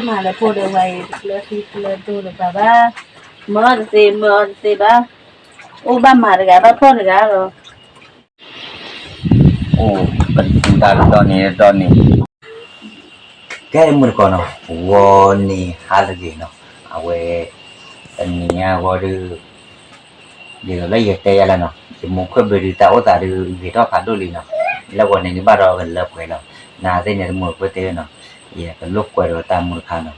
mà là phụ được vậy là thì là tu được bà mở thì ba ô ba mà được ba phụ được rồi oh bentar Tony kayak mereka woni hal gini awe nia waduh dia lagi teh lah thì một cái bề tao ta được gì đó phản đối liền làวันนี้บ้านเรากันเลิกไปแล้วนาเส้นเนี่ยหมดไปเตะเนาะอย่ากันลุกไปเราตามมือคันเนาะ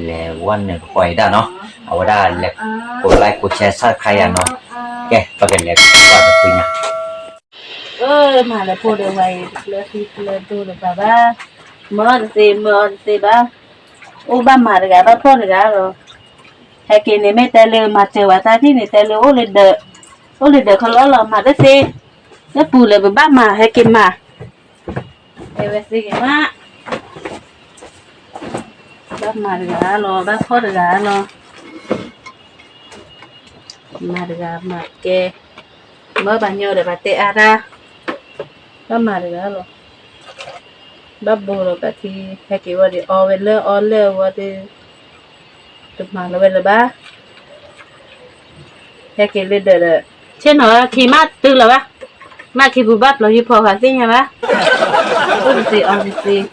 แล้ววันเนี่ยปล่อยได้เนาะเอาได้แล้วกดไลค์กดแชร์ซับใครเนาะแกประกันแล้วว่าจะคุยนะmà là phụ được vậy là thì là tu được bà mở thì ba ô ba mà được ba phụ được rồi hay cái này mấy tay lừa mà chờ vào ta thì này tay lừa ô lên đợi không lo mà đó gì nó bù lại với ba mà hay cái mà hay về gì cái mà ba mà được rồi ba phụ được rồi mà được mà cái mới bao nhiêu để bà tệ ra ba mà được rồi ba bù rồi bà thì hay cái gì all lên gì tụi mà là về là ba hay cái lên đợi trên nó khi mát tư là ba mà khi bù bắp là như phò hả gì nha ba ôi gì on gì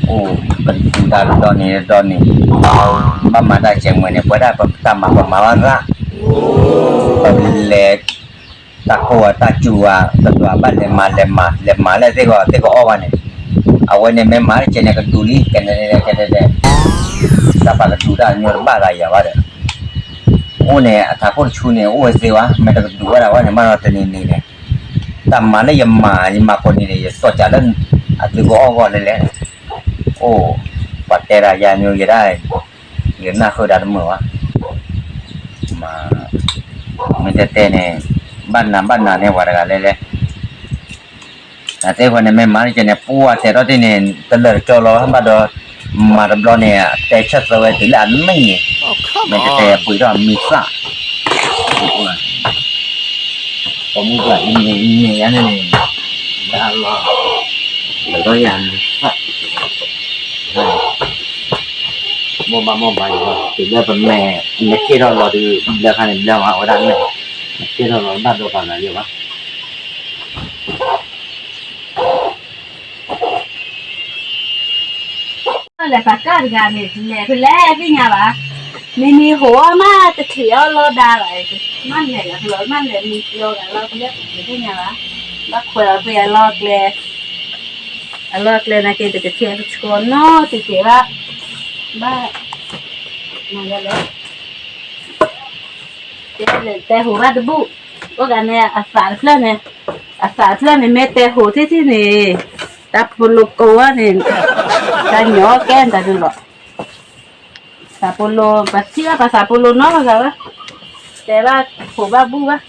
oh bentar Tony mama dah cakap ni pada pertama pemawaran boleh tak kuat tak jua ketua ban lemah lah tengok orang ni awak ni memang jenis keduli kena dapat sudah nyorba lah ya wada oh ni tak pun cuni oh sewa mereka kedua lah awak ni mana tadi ni taman ni yang ma pun ni so jalan atau orang ni leh oh patera ya nyu ya dai yang nak kau dah demo ma menjadi ni ban ni warga lele nanti kalau memang jenis puas terus ini telur colo hamba do marablo ni techat sesuai tidak ni menjadi puida misa kamu buat ini ya ni dah Allah lepas yang mua bài thì bây giờ mẹ kia đó là từ giờ khai này giờ họ đang này kia đó nó bắt đầu còn là nhiều quá là phải cắt gà này phải lẽ cái nhà bà mini hổ mà thì thiếu lo đa lại mang này là lớn mang này mình lo là lo biết cái nhà bà bác khỏe về lo này kia thì thiếu con nó thì thiếu ba mà là đấy tè hồ ba đu có cái này xả này mẹ tè hồ thế này ta polo cô này ta nhỏ ken ta được rồi xả polo xả polo nó là cái tè ba hồ ba bu ba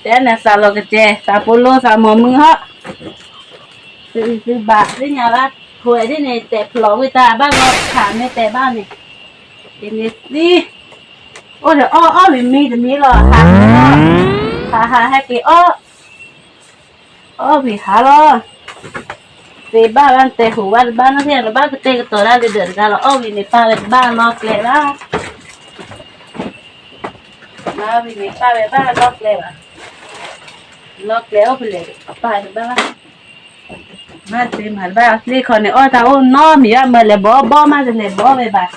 tè này xả lo cái tè xả polo xả mỏ mưng hết từ bạc thế nhà ba hồi thế này tè polo người ta ba ngọt thả này tè ba này cái này đi ôi trời ơi mi rồi hả hay cái vì hả rồi vì ba bạn tè hủ ba nó thế là ba cái tè cái ra để đỡ ra là vì này ba nó kẹt đó ba vì này ba nó kẹt phải lấy ba mà tìm hẳn ba đi còn này tao nó mì mà lại bỏ mà lại bỏ về bà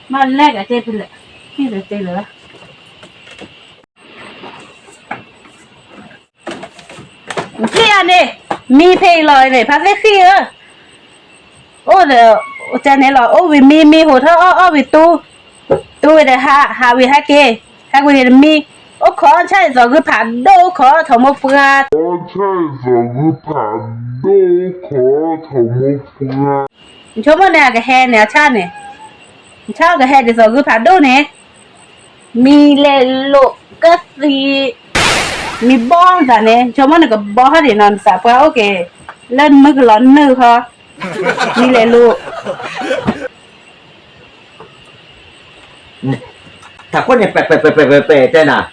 mà lấy cái tè phải lấy cái gì tè nữa kia này mi phê lời này phát lấy khi ơ ô giờ cha này là vì mi hồ thơ vì tu để hạ vì hai kê hai vì mi khó chạy rồi cứ phản đâu khó thầu một phương chỗ mà này cái hè này cha này cái hè thì rồi cứ phản đâu này mi lệ lộ cái gì mi bong ra nè cho mà nó có bong hết thì nó sắp qua ok lên mức lớn nữa ha mi lệ lộ thằng con này pe thế nào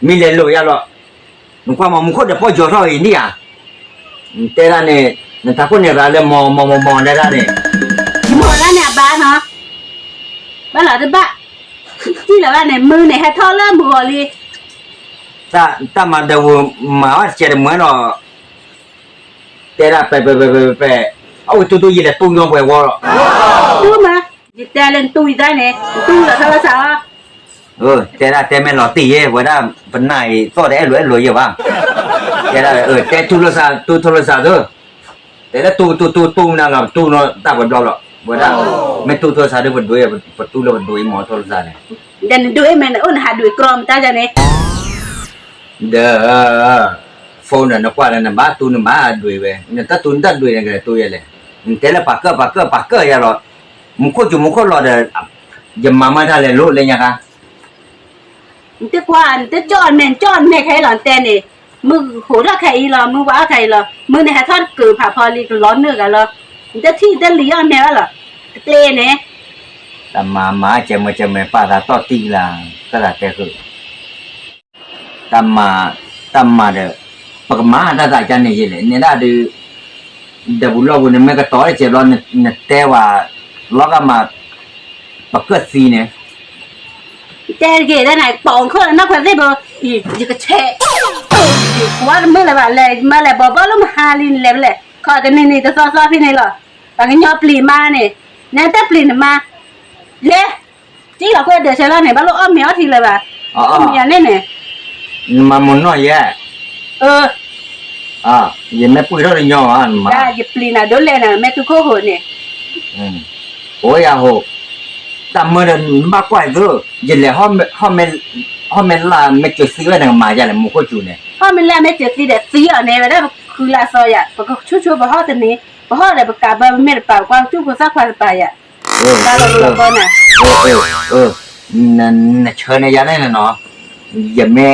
mi le lo ya lo mu kwa ma mu ko de po jo ro yi ni ya te ra ne na ta ko ne ra le mo ne ra ne 你莫那呢爸呢？爸老的爸，记得吧？呢มือ呢还掏了มือ哩。 ta ma de wo ma wa che de mo no te ra pe au tu yi le tu yong we wo lo ตู้มาจิตใจเล่นตู้ได้เนี่ยตู้ละเท่าไหร่สาว te ra te me lo ti ye wa da ban nai so de lo ye ba te ra te tu lo sa do te la tu na la tu no ta ba do lo wa da me tu sa de ba do ye ba tu lo ba do mo to sa ne เดี๋ยวดูไอ้แม่เนี่ยอ้นหาดูกรอมตาจะเนี่ย de phone na kwa na ba tu na ba do we na ta tu do ye ga tu ye le te la pa ka ya lo mu ko lo de ya mama ta le lo le nya ka มันจะกว่ามันจะจอนแม่ใครหลอนแต่เนี่ยมือโหถ้าใครหรอมือว่าใครหรอมือเนี่ยทอดกือผ่าพอลีก็ร้อนเนื้อกันหรอมันจะที่จะเลี้ยงแม่หรอเต้เนี่ย ta mama che me pa da to ti la ka la te ku ta ma de pa ma da ja ne ye le ne da de bu lo bu ne me ka to che lo ne te wa lo ka ma pa ka si ne แต่เกได้ไหนปองเขานักคนได้บ่อีกแช่ว่าเมื่อไรบ้างเลยมาเลยบ่บ่แล้วมาหาลินเลยเลยเขาจะนี่จะซ้อพี่นี่หรอตอนนี้ยอปลีมาเนี่ยนั่นแต่ปลีมาเลยจีเราก็เดือดใช่แล้วเนี่ยบ้านเราอ้อมเมียทีเลยบ่อ้อมเมียเนี่ยเนี่ย ma mo no ye ye me pu ro nyo an ma ได้ยิบปลีน่ะโดนเลยน่ะแม่ตุโคโหเนี่ย โอ้ยาโหta mo de ma kwa do ye le ho me la me che si wa na ma ja le mo ko chu ne พ่อมันแล้วไม่เจอสีเด็ดสีอ่ะเนี่ยได้คือลาซอยอ่ะก็ชั่วบ่ฮอดตัวนี้บ่ฮอดเลยบ่กะบ่แม่เปล่ากวางจุ้งก็ซักผ้าไปอ่ะตาเราก่อนน่ะ na chhe ne ya ne no ye me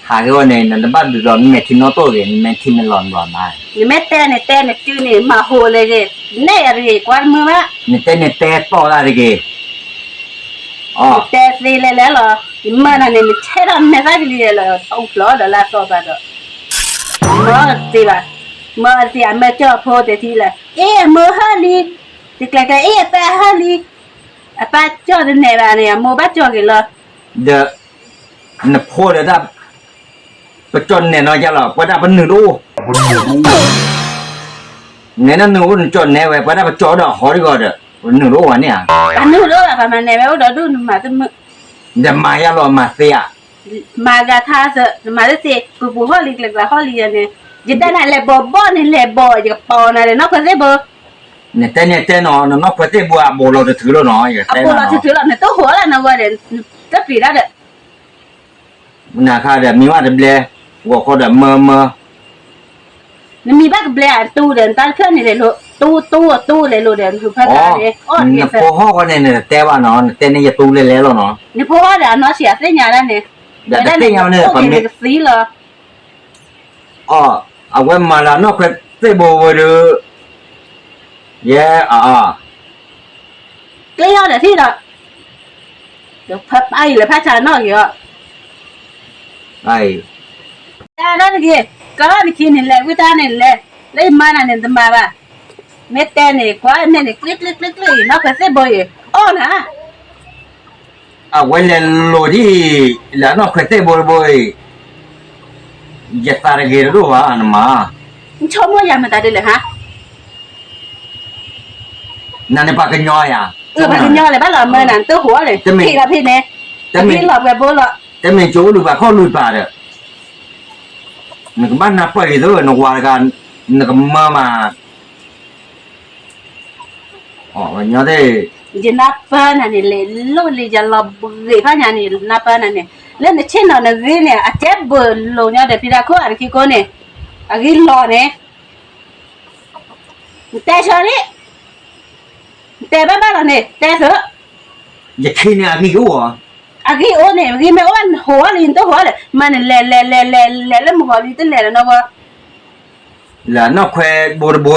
ha ge ne na ba du lo me ti no to ge me ti me lon lo ma นี่แม่แต่เนี่ยจื้อนี่มาโหเลยเกแน่อะไรกว่ามือวะ ne te to la de ge แต่สีแล้วเหรอมันน่ะเนี่ยมันใช่แล้วแม่ได้ดีเลยเอาหลอดละซอบ่ดมื้อสิบ่มื้อสิแม่เจ้าโพดทีละมื้อฮาลีสิกะแต่ฮาลีอะป้าเจ้าเนี่ยบ่เนี่ยโมบ้าเจ้ากินละ de na pho de da pa chon ne no ya lo pa da pa nu do ne na nu ko chon ne we pa da pa cho da ho ri go de nu do wa ne a อันนู้นล่ะประมาณไหนบ่ดอดูมาตึม de ma ya lo ma se ya มากะทาซะมาสิปูฮอลิกละฮอลีเนี่ยจิตน่ะเลยบ่นี่เลยบ่จะปอน่ะเลยเนาะก็สิบ่ ne te no pa te bu a bo lo de thu lo no ya อะ te ปู no เราถือละเนี่ยตัวหัวละนะว่าเด้จะปีละเด้ na kha de mi wa de ble wo ko de me นี่มีบ้ากเบลาตู้เดินตาเครื่องนี่เลยตู้เลยโลเดินคือพระตาเนี่ยอ้อเนี่ย po ho ko ne ne te wa no te ne ya tu le lo no นี่เพราะว่าเดี๋ยวเนาะเสียเส้นยาแล้วเนี่ยสีเหรอ a we ma la no pe te bo wo de ye เกลียวเดี๋ยวที่ละเดี๋ยวพับไอ้หรือพัชานอกอยู่ ai แต่แล้วนี่ก็นี่คิดนี่แหละวิตานี่แหละเลยมาน่ะเนี่ยตมาบ่เม็ดแต่เนี่ยกว่าเนี่ยคลิกเนาะก็สิบ่อยอ้อนะ a we le lo di la no pe te bo bo ya ta ge ro wa an ma ชอบว่าอย่ามาตาดิเลยฮะ na ne pa ke nyo ya ไปกินยอเลยบ้านเราเมื่อนั้นตัวหัวเลยพี่กับพี่เนี่ยพี่หลอกแบบโบหลอก te me jo lu ba kho lu pa de ne ka ba na pa ge do no wa ga ne ka ma ma nya de จะนับเปิ้ลนั่นนี่เลยลูกเลยจะรอบุรีพ่อเนี่ยนี่นับเปิ้ลนั่นนี่แล้วในเช่นนั้นนี่เนี่ยอาจจะเบอร์โลเนี่ยเดี๋ยวพี่ดาเขาอ่านกี่คนเนี่ยอากิรอเนี่ยแต่ชอนี่แต่บ้านเราเนี่ยแต่เถอะ ya ki ne a ki go อากิโอเนี่ยอากิไม่อ้วนหัวลินตัวหัวเลยมันเล่แล้วมึงหัวลินตัวเล่แล้วนะวะ la no kwe bo bo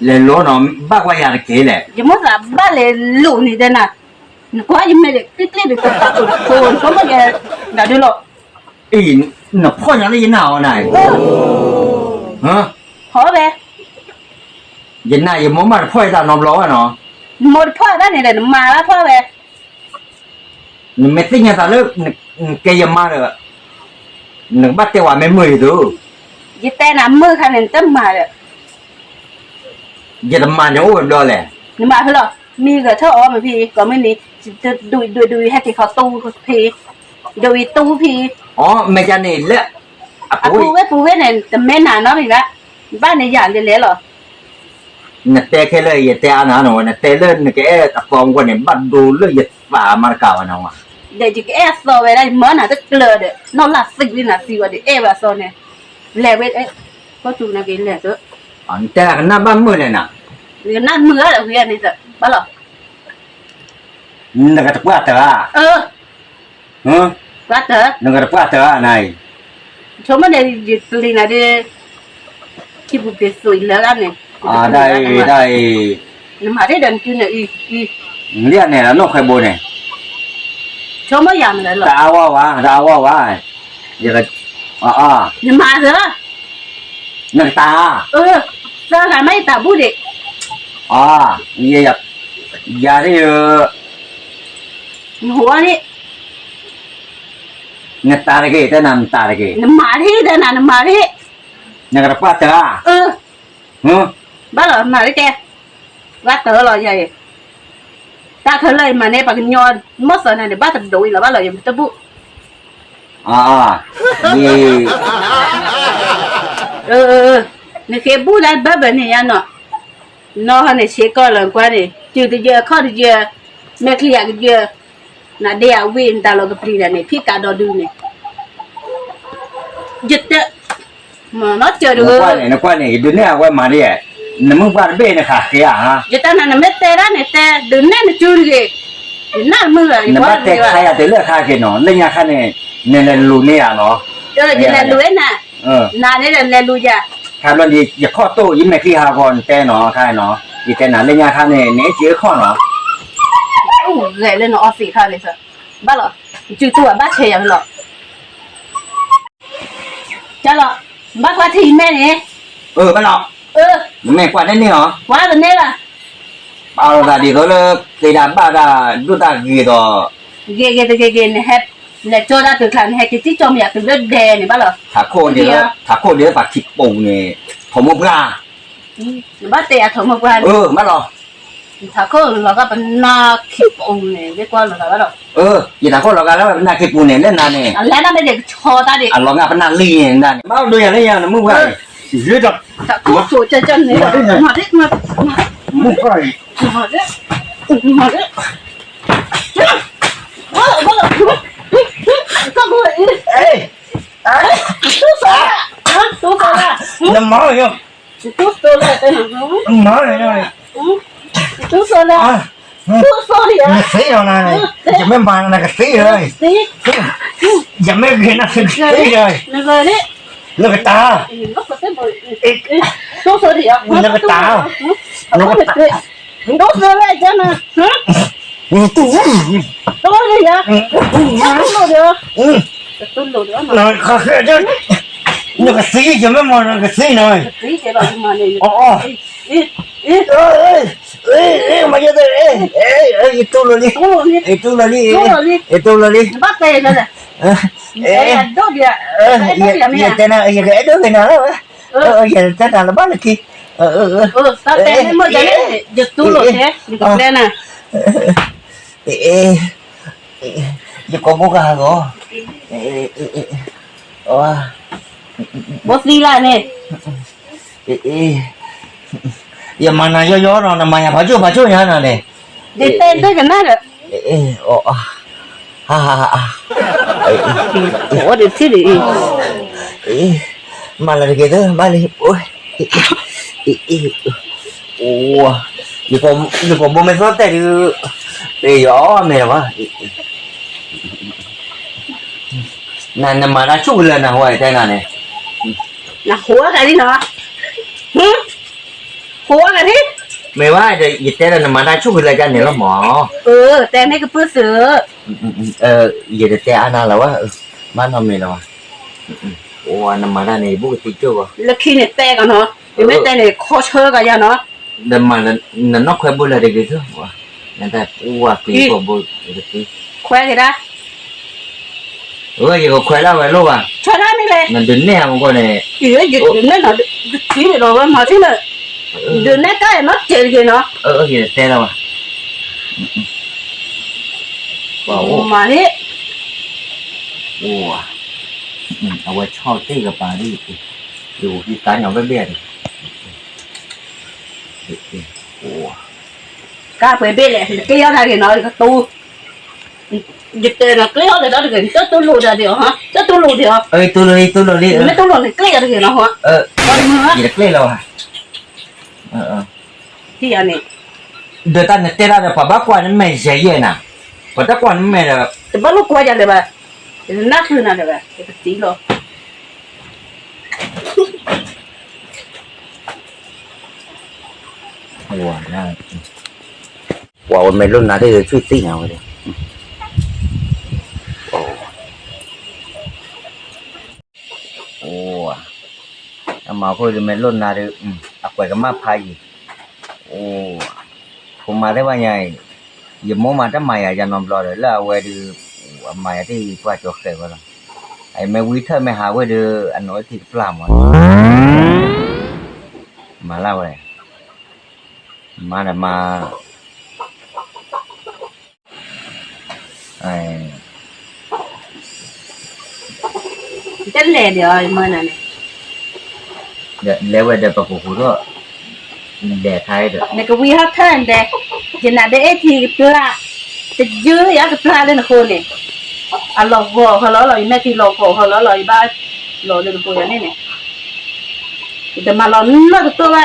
le lo no ba kwa ya ke le จะมั่วสับบ้านเลยลูกนี่เด้อนะ过一没的，这的打过，什么的，那对了。咦，那破人的人哪呢？好呗。人哪也没嘛破一下弄不了啊没破的你的，马了破呗。你没听见他了？你给人嘛了？你把电话没没的？一带那门看人真马的。也他妈就我了嘞。你马去了，มี个เท่าอ๋อมั้ยพี่ก็ไม่นี่ดูให้ที่เขาตู้พี่ดูตู้พี่อ๋อไม่จะนี่แหละอ่ะปูเว้เนี่ยแต่แม่นานเนาะพี่ละบ้านเนี่ยอย่างเละๆหรอเนี่ยแต่แค่เลยอย่าแต่อันนั้นน่ะแต่เล่นนี่แกตะกองกว่าเนี่ยบัดดูเลยอย่าป่ามันกาวน่ะว่ะเดี๋ยวจะแอบซอไว้ได้เหมือนน่ะตะเกลือเด้อนอนหลับสิวินาทีว่าดิแอบว่าซอเนี่ยแลเว้ยก็จูนะกินแลเด้ออันแต่หน้าบ้านมื้อเลยน่ะนี่นั่นมือแล้วพี่นี่จ้ะบ่ล่ะนึกว่าตะกว่าตะว่าเด้อนึกว่าตะกว่าตะนายชมมันเนี่ยลีน่ะดิคิดบุเปสวยแล้วกันเนี่ยได้นี่มาได้เดินกินเนี่ยเรียนเนี่ยแล้วนกไข่โบเนี่ยชมมันอย่างนั้นเหรอดาวว่าอย่านี่มาเด้อนักตาเจอกันไม่ตาบุดิอย่าได้หัวนี่นักตาอะไรกันแต่น้ำตาอะไรกันน้ำมาที่เดินน้ำมาที่นักรักตาบ้าเหรอมาที่แกว่าเต๋อหรอใหญ่ตาเธอเลยมาเนี่ยปากยอนมดสอนเนี่ยบ้าจะดูอีหรอบ้าเหรอยังจะบุนี่นี่แกบุได้บ้าแบบนี้ยันเนาะน้องเนี่ยเช็คก่อนเลยกว่านี่จุดเดียวข้อเดียวแม่เคลียร์เดียวน่ะเดียววินตาเราก็ปรีเนี่ยพี่กาดอดูเนี่ยยึดเตะมาเจอดูนักว่าเนี่ยดูเนี่ยว่ามาเนี่ยน้ำมันบ้านเบ้เนี่ยค่ะเสียฮะยึดแต่นั่นไม่เตะร้านเนี่ยแต่ดูเนี่ยจูดเลยนั่นมือเลยน้ำมันเตะใครอะเตะเลือกใครกันเนาะเล่นยาค่ะเนี่ยลูเนี่ยเนาะเนี่ยลูน่ะน่ะเนี่ยลูจ้ะครับแล้วนี่อย่าข้อโต้ยิ้มไม่ขี้หาก่อนแต่เนาะใครเนาะอีแต่นั่นเล่นยาค่ะเนี่ยเจอข้อเนาะโอ้เล่นเนาะออฟฟิศค่ะเลยสิบ้าเหรอจู่ๆบ้าเชียร์เหรอจ้าเหรอบ้ากว่าทีแม่เนี่ยบ้าเหรอแม่กว่าได้เนี่ยเหรอว่าแต่เนี่ยล่ะเอาละดีก็เลยตีดาบ้าดาดูตากีดอเกเนี่ยเฮ็ดเนี่ยโจด้าตัวคลานเฮ็ดที่จอมอยากตัวเลือดแดงเนี่ยบ้าเหรอถ้าโคเดียวปากขิดปูเนี่ยผมบอกว่าบ้าเตะผมบอกว่าบ้าเหรอถ้าโคเราก็เป็นนาขิดปูเนี่ยเรียกว่าอะไรบ้าเหรออย่าถ้าโคเราก็แล้วเป็นนาขิดปูเนี่ยเล่นนานเนี่ยแล้วนั่นไม่เด็กชอตาเด็กเราก็เป็นนาลีเนี่ยนั่นบ้าดูอย่างนี้อย่างนั้นมึงว่าเยอะจังถ้าโคสวยจังเนี่ยมาดิมึงว่ามาดิบ้าก็กูตู้โซล่ะน้ำมันเหรอตู้โซล่ะเป็นหรอน้ำมันเหรอตู้โซล่ะตู้โซล่ะเสียแล้วนะจะไม่มานะก็เสียเลยยังไม่เห็นนะเสียเลยนี่ลูกตาตู้โซล่ะลูกตาตู้โซล่ะจังนะตู้เลยอะตู้เลยตู้เลยน้อยข้าเจ้านี่ก็สีจะไม่มองก็สีหน่อยสีจะเรามาเนี่ยมาเยอะเลยตู้เลยตู้เลยบ้าเตะเลยดูเดียอย่าเต้นอย่าเต้นกันนะอย่าเต้นอะไรบ้างเลยคีตาเต้นไม่ได้จะตู้เลยนี่ก็เล่นนะอย่าโกงกันเหรอบอสลีล่ะเนี่ยอย่ามาหน้าย่อๆนะมาอย่าพัชจุอย่างนั้นเลยเด็กเต้นด้วยกันนะเหรอโอ้เด็กที่ดีมาเลยgituมาเลยโอ้ยโอ้ยผมไม่ชอบแต่ดูเดี๋ยวไม่หรอวะนั่นมาได้ช่วยเลยนะหัวใจนั่นเนี่ยนะหัวกันดิเนาะหัวกันดิ ไม่ว่าจะยึดแต่ละมาได้ช่วยอะไรกันเนี่ยละหมอแต่ไม่ก็เพื่อซื้อยึดแต่อันนั้นแล้วว่ามันทำไม่แล้วโอ้อันนั้นมาได้ในบุกติดจ้วแล้วขี้เนี่ยแต่กันเนาะยังไม่แต่เนี่ยข้อเชื่อกันยังเนาะเดิมมันนั่นนกแควบุลอะไรกันจ้วนั่นแต่ว่าปีกบุลอะไรแควกี่ได้ยังก็แควแล้วไว้ลูกอ่ะชนะนี่เลยนั่นเดินเนี่ยมันก็เนี่ยหยุดนั่นเนาะที่เราว่ามาที่เนี่ยเดินเนี่ยก็มันเจ๋งเลยเนาะยึดแต่แล้วอ่ะว้าวมาดิโอ้เอาไว้ชอบตีกับปลาดิอยู่ที่ตาหยองเบี้ยโอ้กาเปเบี้ยเลยเกี่ยวอะไรเนาะก็ตู้ยึดเตะเนาะเกี่ยวอะไรđó thì cáiตู้lụt ra điều hả cáiตู้lụt điềuตู้lụtไม่ตู้ลụt thìเกี่ยวอะไรเนาะฮะgì là กี่ยวàที่อันนี้เดี๋ยวตอนนี้เตะเราพอบ้ากว่านั้นไม่ใช่เย็นนะพอตะกว่านั้นไม่เลยแต่บ้านลูกกว่าจะเลยแบบน่าคือน่าเลยแบบจะตีหรอว้าวน่าว้าวไม่รุ่นน่าได้ช่วยตีเอาเลยโอ้อามาพูดไม่รุ่นน่าได้เอาไปกับมาพายโอ้ผมมาได้ว่าไงอย่ามองมาทำไมจะนอนรอเลยแล้วเวดูมาที่ว่าจบเสร็จแล้วไอ้แม่วิเธอไม่หาว่าดูอันน้อยที่ปลาหมดมาเล่าเลยมาแต่มาไอ้จะเล่เดี๋ยวมันนั่นเดี๋ยวเลี้ยวเดี๋ยวปะกูก็เดี๋ยวไทยเดี๋ยวเนี่ยก็วิ่งหัดเท่านั้นเด็กจะน่าได้ที่ปลาจะยื้ออยากปลาเล่นคนเนี่ยอ่ะหลอกวัวเขาหลอกแม่ที่หลอกเขาหลอกบ้านหลอกเล่นคนอย่างนี้เนี่ยแต่มาหลอกนั่นก็ตัวว่า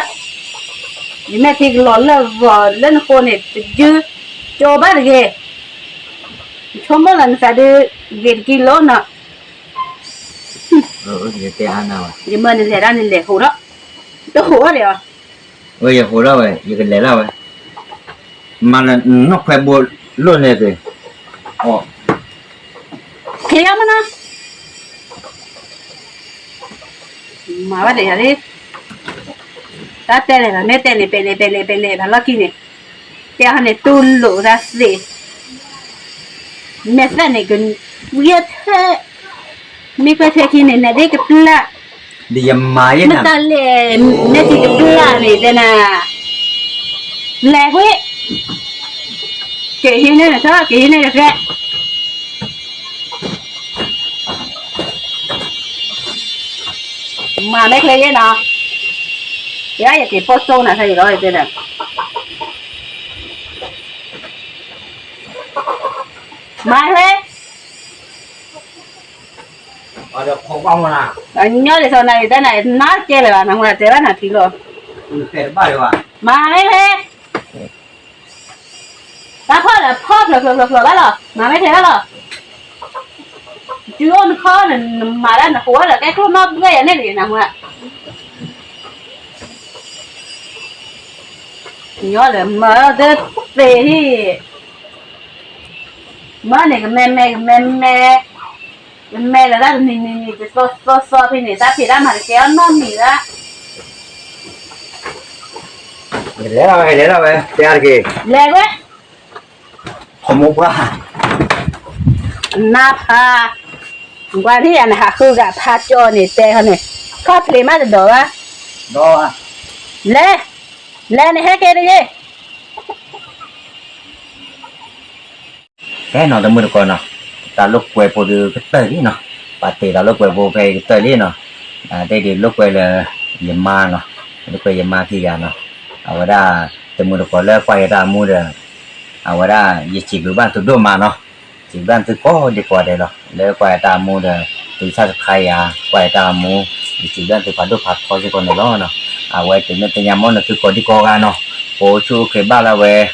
แม่ที่หลอกเล่นวัวเล่นคนเนี่ยจะยื้อโจบ้านเก๋ชมบ้านนั้นจะได้เวทกิโลน่ะเดี๋ยวเตะอันนั้นยังมันจะได้นี่แหละหัวเราะตัวหัวเลยอ่ะอย่าหัวเราะอย่ากันเลยเรามาแล้วนกแควบัวล้วนเลยสิอ๋อเขียวมันนะมาว่าเดี๋ยวนี้ถ้าเต้นเลยนะไม่เต้นเลยเป็นพันละกี่เนี่ยเดี๋ยวเนี่ยตุนหลุดซะสิแม่แฟนเนี่ยก็เวียดเท่มีก็เทคินเนี่ยได้กับละดียมาเยอะนะไม่ต้องเลยแม่ที่กับละนี่แต่น่ะแหลกเว้ยเกี่ยหินเนี่ยใช่ป่ะเกี่ยหินเนี่ยแค่มาไม่เคยเนาะเดี๋ยวอยากเก็บโพสต์นะใช่หรอไอ้เจ้าเนี่ยมาเลยเดี๋ยวเขาเอามาละnhớ thì sau này cái này nó chơi là nằm ngoài chơi là thì rồi cái bao nhiêu à mà mấy thế ta phớt rồi đó rồi mà mấy thế đó rồi chưa nó khó là mà đó là của là cái nó gây này gì nằm ngoài nhớ là mở cái về thì mở này cái mẹ là đó nhìn so thì người ta thì ra mà kéo non thì ra để đâu vậy chơi gì lẹ quá không muốn quá nạp ha qua thì anh hạ khư gặp hạ cho này tê hơn này có thể mà được đồ á lẹ này hết cái đấy cái nào tao mua được con nào ta lúc quay po được cái tơi đi nào bà tì ta lúc quay po về cái tơi đi nào đây thì lúc quay là yếm ma nào lúc quay yếm ma thì gà nào ở đây tao mua được con lẽ quay ra mua được ở đây chỉ cứ bán từ đô mà nào chỉ bán từ có đi qua đây rồi lẽ quay ta mua được từ sao khai quay ta mua chỉ bán từ phản đô phạt có gì còn nữa nào quay từ nơi nhà món là từ có đi qua gà nào po chú cái ba là về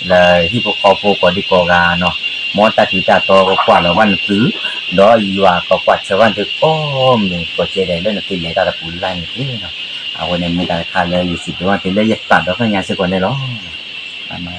là hi po có đi qua gà nào món ta thì ta to có quả là văn tứ đó và có quả cho văn tứ ôm này có chơi đấy lên là tiền này ta là bùn lành thế nào เอาไว้ในมือการค่าเลยอยู่สิว่าเป็นเลยยัดตัดแล้วก็งานสักคนได้หรอมา